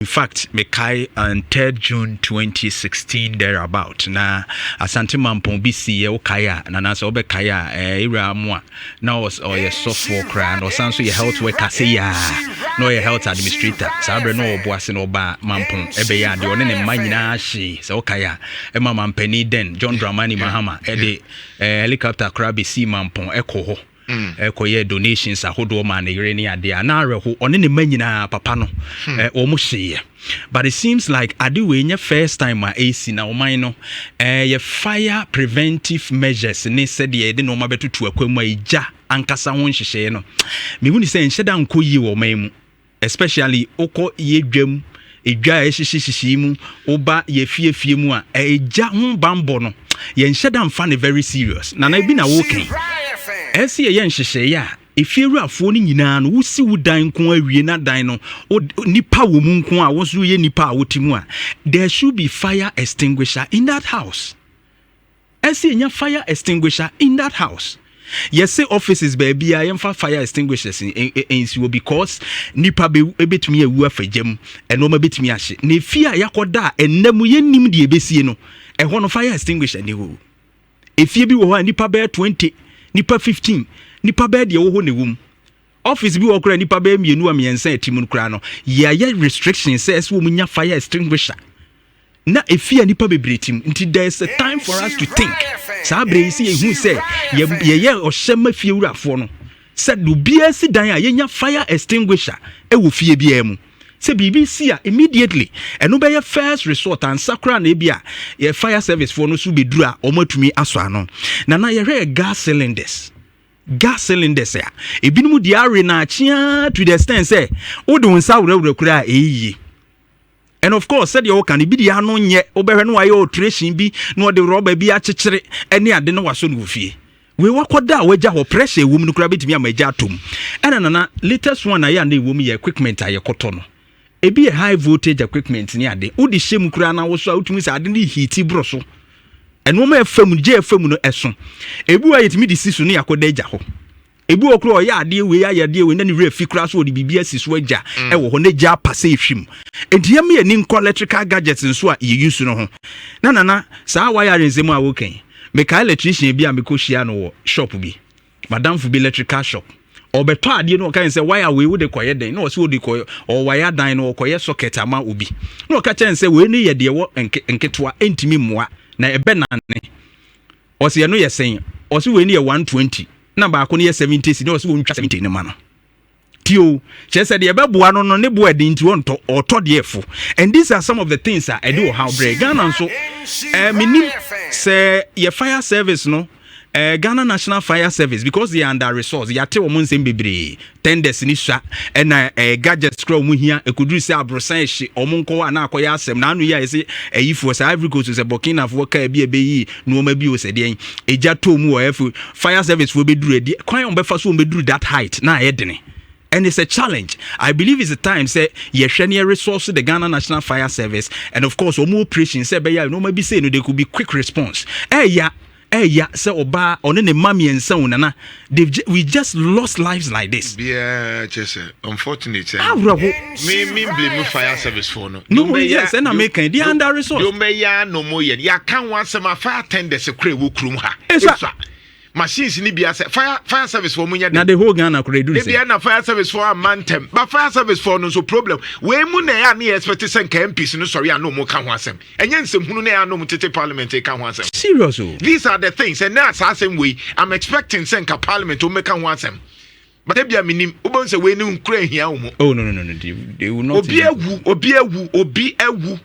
In fact, Mekai on 3rd June 2016 thereabout. Na Asante Mampong BC Okaya na nasa obe kaya ira mwa. Na was or software cran or sanso your health worker say ya. No your health administrator. Sabre no obuase no ba Mampong ebe ya de one ne manyina hye. Se okaya e ma Mampani den John Dramani Mahama e de helicopter crab see Mampong eko ho. Ekoye donations ahodo ma na yere ni ade a na areho one ne manyina papa no omo hye. But it seems like adiwe nya first time AC na oman no ye fire preventive measures ne said ye de no ma betutu akwamu aja ankasa ho nhyehyɛ no me huni sɛ nhyɛda nko yi wo man mu, especially okɔ ye dwam edwa ehyehyehyehy mu oba ye fiefie mu a eja ho bambo no ye nhyɛda mfa ne very serious na bi na wo kan esi ye nhyehyɛ ya efiewurafo ni nyina no wusi wudan ko awie na dan no nipa wo mu nko a woso ye nipa a wotimu a there should be fire extinguisher in that house. Esi nya fire extinguisher in that house. Yes, say offices baby I am for fire extinguishers in because nipa be betumi ewu afagem eno ma betumi ahye na efia yakoda enam ye nim de ebesie no ho no fire extinguisher ni ho efie bi wo ho nipa be 20 nipa 15 nipa be de wo ho ne wum office bi wo kra nipa be mienu amiensa atimu kra no ye restrictions says wo munya fire extinguisher na efia nipa bebretim nti there's a time for us to think sabre isi ehu say ye ohyema fie wurafo no said do bia si dan a yenya fire extinguisher e wo fie bia mu se BBC immediately eno be ye first resort and sakra na bia ye fire service for no so beduru a omatumi aso ano na ye hwe gas cylinders ya ebinum di are na chia to the extent say wo do nsa wura kura eyi. And of course, said you can be the anon yet, Oberano, alteration be, no the robber be a chichre, any I didn't was so fee. We walk what that wager or pressure woman to grab it me a major tomb. And another latest one I am the woman equipment I cotono. A be a high voltage equipment near the Udi Shim Krana was out to me, I didn't heat brosso. And woman film J. Femuno Esson. A boy it me decision near Codejaho. Ebu okro ya ade we ya ade we na ne refi kra so de BBS so agya e wo ho na gya passe hwim enti ya me ni nko electrical gadgets nso a ye use no ho na saa wire nzemu a wo kan me ka electrician bi a me ko hia no wo shop bi madam fu bi electrical shop obeto ade no kan say wire we wo de koye den na wo se wo de koye o wire dan no koye socket ama obi na o ka chen say we ni ye de wo enketwa entimi moa na ebe na ne o se ye no ye sen o se we ni ye 120 number akoni 70 no so wontwa 70 ne ma no tio che said ye beboa no ne boa de nti wonto oto de efo and these are some of the things that I do how break Ghana so minim say ye fire service no Ghana National Fire Service because they are under resource yate wo mun sem bebre tenders ni sha na gadgets kra mu hia ekuduru se abrosan hye omunko na akoya asem na anu ya ese ayifo sa Ivory Coast se Burkina Faso ka bi ebeyi no ma bi o se den eja to mu o efu fire service fo beduru edi kwan on befa so beduru that height na ayedene. And it's a challenge. I believe it's a time say ye hwene resource the Ghana National Fire Service and of course omo operation say be ya no ma bi say no there could be quick response. Yeah, so oba on ne mami and so nana we just lost lives like this. Yeah, just unfortunate. Me blame fire service for no. No, yes, and I make the under resource. You may ya no more yet. Ya can want some fire tenders a crave wo krum ha. Machines ni bia fire service for munya na the whole Ghana could do bia na fire service for a man tem but fire service for no so problem we mu na ya na expect sen ka MPs no sorry no mo ka ho asem enye nsem hunu na ya no mo tete parliament ka ho asem seriously. These are the things and that's asem we I'm expecting sen ka parliament o make ka ho asem but e bia minim ubon se we ni nkura hia wo mo. Oh no they will not obi ewu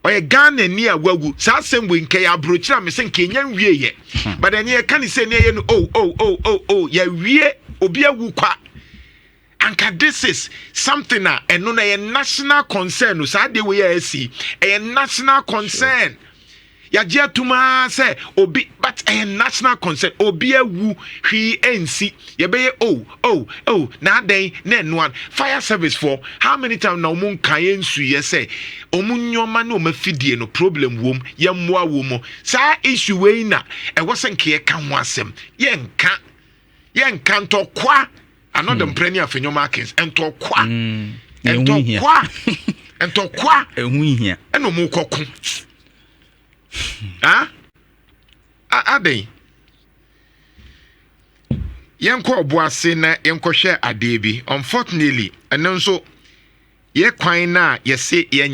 oye Ghana ni awagu sa asem we nke ya brochira me sen kenya nwie ye but then ye kan say ne ye no ya wie obi awu kwa anka this is something na eno na ye national concern so ade we ya see a national concern ya je atuma say obi but a national concern obi awu hwi ensi ye be na den na eno fire service for how many time na omun kan ensu ye say omun nyoma na omafidie no problem wom ye mmoa wom sa issue we na e wosen ke ka ho asem ye nka ntokwa another mpreni afenyo markings entokwa Entokwa ehu hia eno mu koku ah adey yenko oboase na yenko hwe ade bi unfortunately eno nso ye kwan na ye se ye